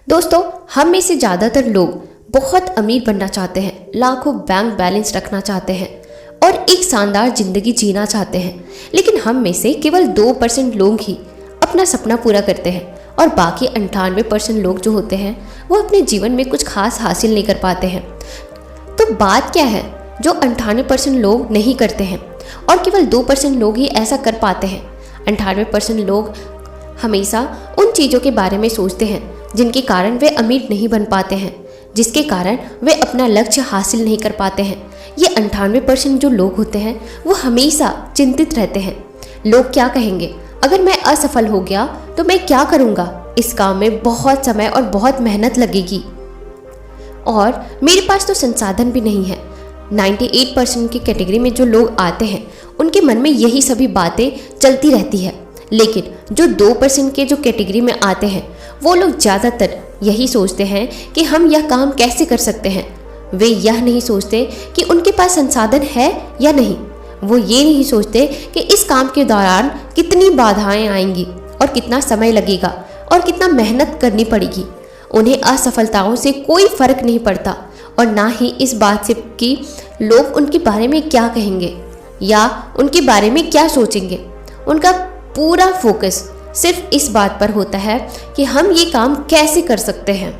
दोस्तों, हम में से ज़्यादातर लोग बहुत अमीर बनना चाहते हैं, लाखों बैंक बैलेंस रखना चाहते हैं और एक शानदार जिंदगी जीना चाहते हैं। लेकिन हम में से केवल 2% लोग ही अपना सपना पूरा करते हैं और बाकी 98% लोग जो होते हैं वो अपने जीवन में कुछ खास हासिल नहीं कर पाते हैं। तो बात क्या है जो 98% लोग नहीं करते हैं और केवल 2% लोग ही ऐसा कर पाते हैं? 98% लोग हमेशा उन चीज़ों के बारे में सोचते हैं जिनके कारण वे अमीर नहीं बन पाते हैं, जिसके कारण वे अपना लक्ष्य हासिल नहीं कर पाते हैं। ये 98% जो लोग होते हैं वो हमेशा चिंतित रहते हैं। लोग क्या कहेंगे? अगर मैं असफल हो गया तो मैं क्या करूँगा? इस काम में बहुत समय और बहुत मेहनत लगेगी और मेरे पास तो संसाधन भी नहीं है। 98% की कैटेगरी में जो लोग आते हैं उनके मन में यही सभी बातें चलती रहती है। लेकिन जो 2% के जो कैटेगरी में आते हैं वो लोग ज़्यादातर यही सोचते हैं कि हम यह काम कैसे कर सकते हैं। वे यह नहीं सोचते कि उनके पास संसाधन है या नहीं। वो ये नहीं सोचते कि इस काम के दौरान कितनी बाधाएं आएंगी और कितना समय लगेगा और कितना मेहनत करनी पड़ेगी। उन्हें असफलताओं से कोई फर्क नहीं पड़ता और ना ही इस बात से कि लोग उनके बारे में क्या कहेंगे या उनके बारे में क्या सोचेंगे। उनका पूरा फोकस सिर्फ इस बात पर होता है कि हम ये काम कैसे कर सकते हैं।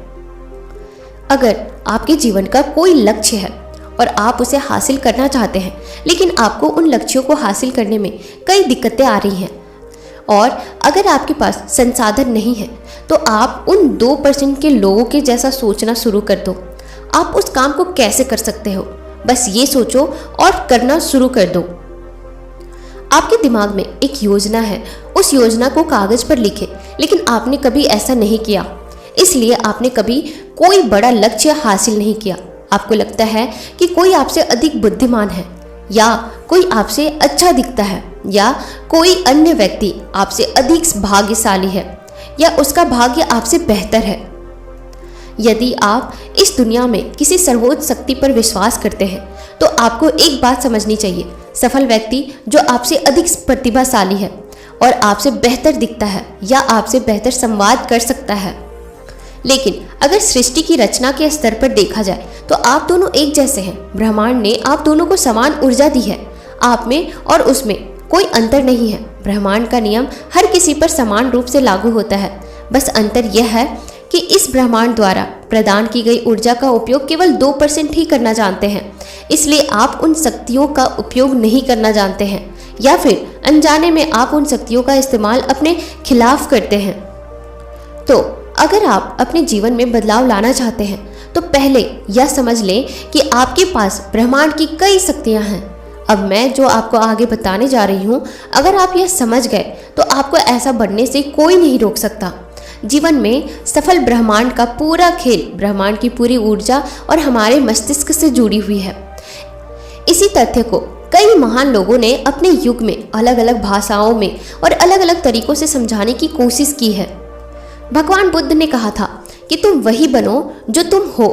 अगर आपके जीवन का कोई लक्ष्य है और आप उसे हासिल करना चाहते हैं, लेकिन आपको उन लक्ष्यों को हासिल करने में कई दिक्कतें आ रही हैं और अगर आपके पास संसाधन नहीं है तो आप उन 2% के लोगों के जैसा सोचना शुरू कर दो। आप उस काम को कैसे कर सकते हो, बस ये सोचो और करना शुरू कर दो। आपके दिमाग में एक योजना है, उस योजना को कागज पर लिखें, लेकिन आपने कभी ऐसा नहीं किया, इसलिए आपने कभी कोई बड़ा लक्ष्य हासिल नहीं किया। आपको लगता है कि कोई आपसे अधिक बुद्धिमान है या कोई आपसे अच्छा दिखता है या कोई अन्य व्यक्ति आपसे अधिक भाग्यशाली है या उसका भाग्य आपसे बेहतर है। यदि आप इस दुनिया में किसी सर्वोच्च शक्ति पर विश्वास करते हैं तो आपको एक बात समझनी चाहिए। सफल व्यक्ति जो आपसे अधिक प्रतिभाशाली है और आपसे बेहतर दिखता है या आपसे बेहतर संवाद कर सकता है। लेकिन अगर सृष्टि की रचना के स्तर पर देखा जाए तो आप दोनों एक जैसे हैं। ब्रह्मांड ने आप दोनों को समान ऊर्जा दी है। आप में और उसमें कोई अंतर नहीं है। ब्रह्मांड का नियम हर किसी पर समान रूप से लागू होता है। बस अंतर यह है कि इस ब्रह्मांड द्वारा प्रदान की गई ऊर्जा का उपयोग केवल 2% ही करना जानते हैं। इसलिए आप उन शक्तियों का उपयोग नहीं करना जानते हैं या फिर अनजाने में आप उन शक्तियों का इस्तेमाल अपने खिलाफ करते हैं। तो अगर आप अपने जीवन में बदलाव लाना चाहते हैं तो पहले यह समझ लें कि आपके पास ब्रह्मांड की कई शक्तियां हैं। अब मैं जो आपको आगे बताने जा रही हूँ, अगर आप यह समझ गए तो आपको ऐसा बनने से कोई नहीं रोक सकता। जीवन में सफल ब्रह्मांड का पूरा खेल, ब्रह्मांड की पूरी ऊर्जा और हमारे मस्तिष्क से जुड़ी हुई है। इसी तथ्य को कई महान लोगों ने अपने युग में अलग अलग भाषाओं में और अलग अलग तरीकों से समझाने की कोशिश की है। भगवान बुद्ध ने कहा था कि तुम वही बनो जो तुम हो।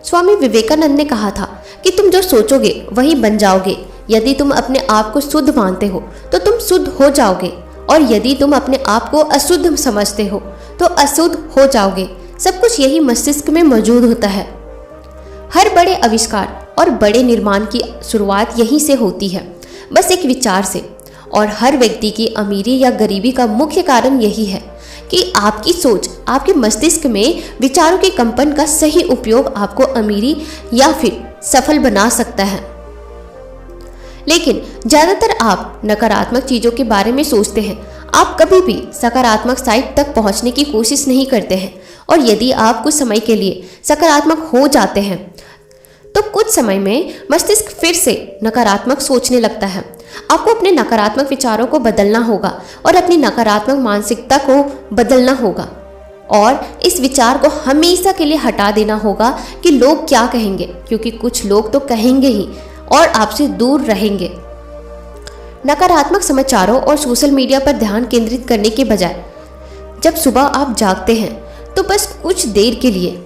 स्वामी विवेकानंद ने कहा था कि तुम जो सोचोगे वही बन जाओगे। यदि तुम अपने आप को शुद्ध मानते हो तो तुम शुद्ध हो जाओगे और यदि तुम अपने आप को अशुद्ध समझते हो तो अशुद्ध हो जाओगे। सब कुछ यही मस्तिष्क में मौजूद होता है। हर बड़े आविष्कार और बड़े निर्माण की शुरुआत यहीं से होती है, बस एक विचार से। और हर व्यक्ति की अमीरी या गरीबी का मुख्य कारण यही है कि आपकी सोच, आपके मस्तिष्क में विचारों के कंपन का सही उपयोग आपको अमीरी या फिर सफल बना सकता है। लेकिन ज़्यादातर आप नकारात्मक चीज़ों के बारे में सोचते हैं। आप कभी भी सकारात्मक साइड तक पहुंचने की कोशिश नहीं करते हैं और यदि आप कुछ समय के लिए सकारात्मक हो जाते हैं तो कुछ समय में मस्तिष्क फिर से नकारात्मक सोचने लगता है। आपको अपने नकारात्मक विचारों को बदलना होगा और अपनी नकारात्मक मानसिकता को बदलना होगा और इस विचार को हमेशा के लिए हटा देना होगा कि लोग क्या कहेंगे, क्योंकि कुछ लोग तो कहेंगे ही और आपसे दूर रहेंगे। नकारात्मक समाचारों और सोशल मीडिया पर ध्यान केंद्रित करने के बजाय जब सुबह आप जागते हैं तो बस कुछ देर के लिए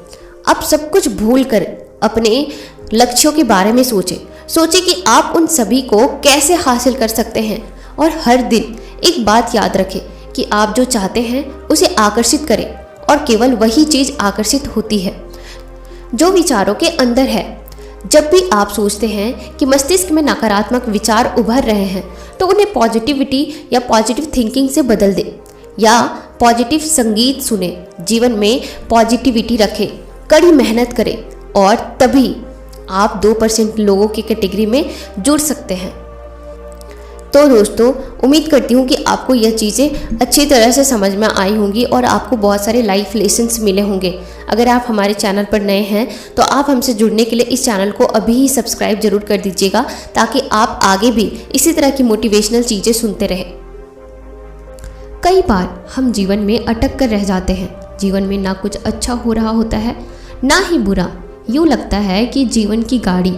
आप सब कुछ भूल कर अपने लक्ष्यों के बारे में सोचें कि आप उन सभी को कैसे हासिल कर सकते हैं। और हर दिन एक बात याद रखें कि आप जो चाहते हैं उसे आकर्षित करें और केवल वही चीज़ आकर्षित होती है जो विचारों के अंदर है। जब भी आप सोचते हैं कि मस्तिष्क में नकारात्मक विचार उभर रहे हैं तो उन्हें पॉजिटिविटी या पॉजिटिव थिंकिंग से बदल दें या पॉजिटिव संगीत सुने, जीवन में पॉजिटिविटी रखें, कड़ी मेहनत करें और तभी आप 2% लोगों की कैटेगरी में जुड़ सकते हैं। तो दोस्तों, उम्मीद करती हूँ कि आपको यह चीज़ें अच्छी तरह से समझ में आई होंगी और आपको बहुत सारे लाइफ लेसन्स मिले होंगे। अगर आप हमारे चैनल पर नए हैं तो आप हमसे जुड़ने के लिए इस चैनल को अभी ही सब्सक्राइब जरूर कर दीजिएगा ताकि आप आगे भी इसी तरह की मोटिवेशनल चीज़ें सुनते रहें। कई बार हम जीवन में अटक कर रह जाते हैं। जीवन में ना कुछ अच्छा हो रहा होता है ना ही बुरा। यूँ लगता है कि जीवन की गाड़ी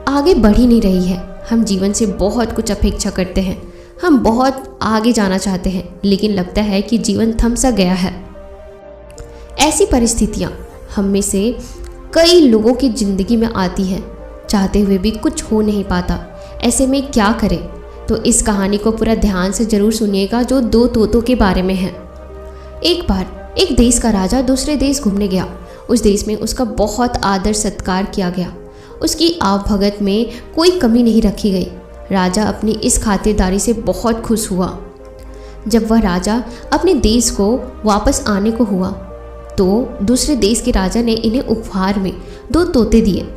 आगे बढ़ ही नहीं रही है। हम जीवन से बहुत कुछ अपेक्षा करते हैं, हम बहुत आगे जाना चाहते हैं, लेकिन लगता है कि जीवन थम सा गया है। ऐसी परिस्थितियाँ हम में से कई लोगों की ज़िंदगी में आती हैं, चाहते हुए भी कुछ हो नहीं पाता। ऐसे में क्या करें? तो इस कहानी को पूरा ध्यान से ज़रूर सुनिएगा जो 2 तोतों के बारे में है। एक बार एक देश का राजा दूसरे देश घूमने गया। उस देश में उसका बहुत आदर सत्कार किया गया। उसकी आवभगत में कोई कमी नहीं रखी गई। राजा अपनी इस खातिरदारी से बहुत खुश हुआ। जब वह राजा अपने देश को वापस आने को हुआ तो दूसरे देश के राजा ने इन्हें उपहार में 2 तोते दिए।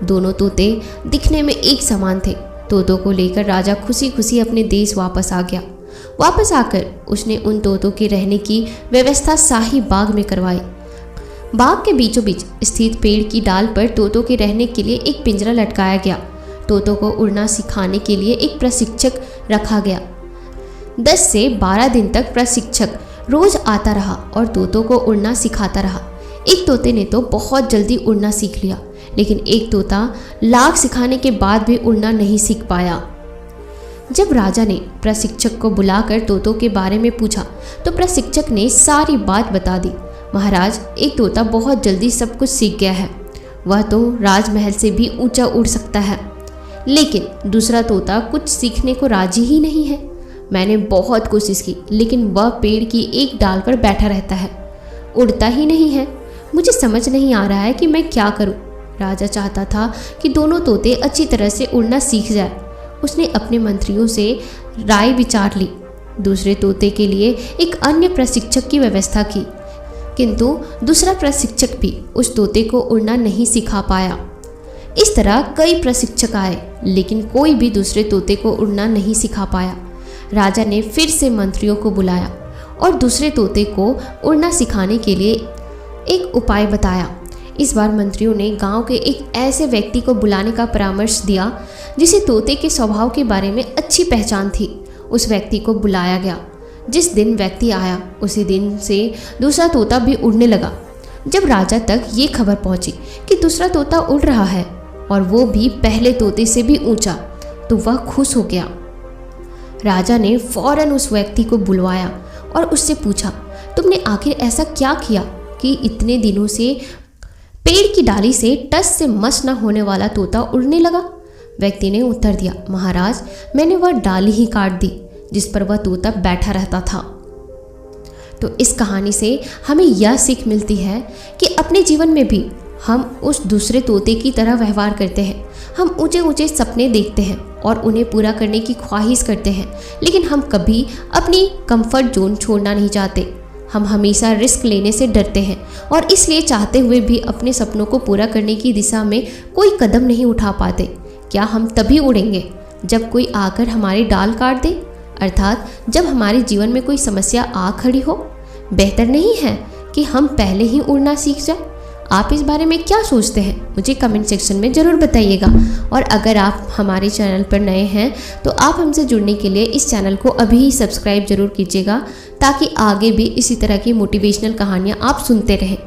दोनों तोते दिखने में एक समान थे। तोतों को लेकर राजा खुशी खुशी अपने देश वापस आ गया। वापस आकर उसने उन तोतों के रहने की व्यवस्था शाही बाग में करवाई। बाग के बीचों बीच स्थित पेड़ की डाल पर तोतों के रहने के लिए एक पिंजरा लटकाया गया। तोतों को उड़ना सिखाने के लिए एक प्रशिक्षक रखा गया। 10 से 12 दिन तक प्रशिक्षक रोज आता रहा और तोतों को उड़ना सिखाता रहा। एक तोते ने तो बहुत जल्दी उड़ना सीख लिया, लेकिन एक तोता लाख सिखाने के बाद भी उड़ना नहीं सीख पाया। जब राजा ने प्रशिक्षक को बुलाकर तोतों के बारे में पूछा तो प्रशिक्षक ने सारी बात बता दी। महाराज, एक तोता बहुत जल्दी सब कुछ सीख गया है। वह तो राजमहल से भी ऊंचा उड़ सकता है, लेकिन दूसरा तोता कुछ सीखने को राजी ही नहीं है। मैंने बहुत कोशिश की, लेकिन वह पेड़ की एक डाल पर बैठा रहता है, उड़ता ही नहीं है। मुझे समझ नहीं आ रहा है कि मैं क्या करूं। राजा चाहता था कि दोनों तोते अच्छी तरह से उड़ना सीख जाए। उसने अपने मंत्रियों से राय विचार ली। दूसरे तोते के लिए एक अन्य प्रशिक्षक की व्यवस्था की, किंतु दूसरा प्रशिक्षक भी उस तोते को उड़ना नहीं सिखा पाया। इस तरह कई प्रशिक्षक आए, लेकिन कोई भी दूसरे तोते को उड़ना नहीं सिखा पाया। राजा ने फिर से मंत्रियों को बुलाया और दूसरे तोते को उड़ना सिखाने के लिए एक उपाय बताया। इस बार मंत्रियों ने गांव के एक ऐसे व्यक्ति को बुलाने का परामर्श दिया जिसे तोते के स्वभाव के बारे में अच्छी पहचान थी। उस व्यक्ति को बुलाया गया। जिस दिन व्यक्ति आया उसी दिन से दूसरा तोता भी उड़ने लगा। जब राजा तक ये खबर पहुंची कि दूसरा तोता उड़ रहा है और वो भी पहले तोते से भी ऊंचा, तो वह खुश हो गया। राजा ने फौरन उस व्यक्ति को बुलवाया और उससे पूछा, तुमने आखिर ऐसा क्या किया कि इतने दिनों से पेड़ की डाली से टस से मस न होने वाला तोता उड़ने लगा? व्यक्ति ने उत्तर दिया, महाराज, मैंने वह डाली ही काट दी जिस पर वह तोता बैठा रहता था। तो इस कहानी से हमें यह सीख मिलती है कि अपने जीवन में भी हम उस दूसरे तोते की तरह व्यवहार करते हैं। हम ऊंचे ऊंचे सपने देखते हैं और उन्हें पूरा करने की ख्वाहिश करते हैं, लेकिन हम कभी अपनी कंफर्ट जोन छोड़ना नहीं चाहते। हम हमेशा रिस्क लेने से डरते हैं और इसलिए चाहते हुए भी अपने सपनों को पूरा करने की दिशा में कोई कदम नहीं उठा पाते। क्या हम तभी उड़ेंगे जब कोई आकर हमारी डाल काट दे, अर्थात जब हमारे जीवन में कोई समस्या आ खड़ी हो? बेहतर नहीं है कि हम पहले ही उड़ना सीख जाए? आप इस बारे में क्या सोचते हैं? मुझे कमेंट सेक्शन में ज़रूर बताइएगा। और अगर आप हमारे चैनल पर नए हैं तो आप हमसे जुड़ने के लिए इस चैनल को अभी ही सब्सक्राइब जरूर कीजिएगा ताकि आगे भी इसी तरह की मोटिवेशनल कहानियाँ आप सुनते रहें।